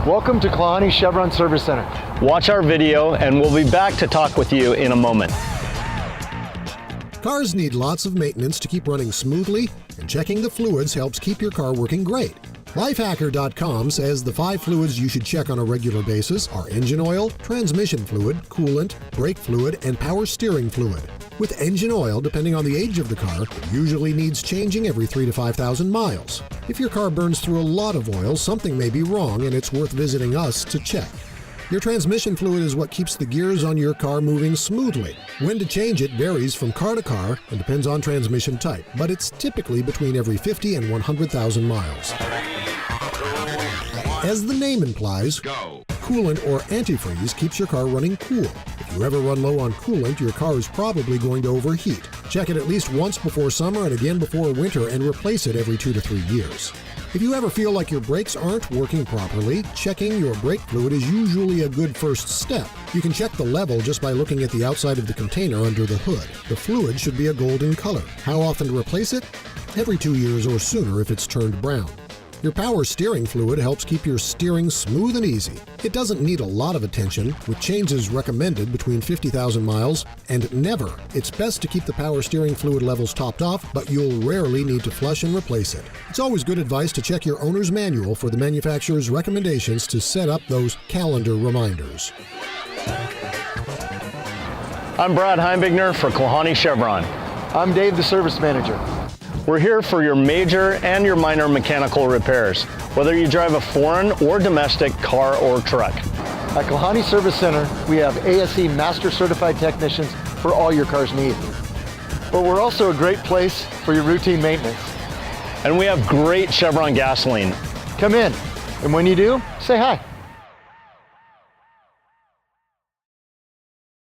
Welcome to Klahanie Chevron Service Center. Watch our video and we'll be back to talk with you in a moment. Cars need lots of maintenance to keep running smoothly, and checking the fluids helps keep your car working great. Lifehacker.com says the 5 fluids you should check on a regular basis are engine oil, transmission fluid, coolant, brake fluid, and power steering fluid. With engine oil, depending on the age of the car, it usually needs changing every 3,000 to 5,000 miles. If your car burns through a lot of oil, something may be wrong and it's worth visiting us to check. Your transmission fluid is what keeps the gears on your car moving smoothly. When to change it varies from car to car and depends on transmission type, but it's typically between every 50 and 100,000 miles. As the name implies, coolant or antifreeze keeps your car running cool. If you ever run low on coolant, your car is probably going to overheat. Check it at least once before summer and again before winter, and replace it every 2 to 3 years. If you ever feel like your brakes aren't working properly, checking your brake fluid is usually a good first step. You can check the level just by looking at the outside of the container under the hood. The fluid should be a golden color. How often to replace it? Every 2 years or sooner if it's turned brown. Your power steering fluid helps keep your steering smooth and easy. It doesn't need a lot of attention, with changes recommended between 50,000 miles and never. It's best to keep the power steering fluid levels topped off, but you'll rarely need to flush and replace it. It's always good advice to check your owner's manual for the manufacturer's recommendations to set up those calendar reminders. I'm Brad Heimbigner for Klahanie Chevron. I'm Dave, the service manager. We're here for your major and your minor mechanical repairs, whether you drive a foreign or domestic car or truck. At Klahanie Service Center, we have ASE Master Certified technicians for all your car's needs. But we're also a great place for your routine maintenance. And we have great Chevron gasoline. Come in, and when you do, say hi.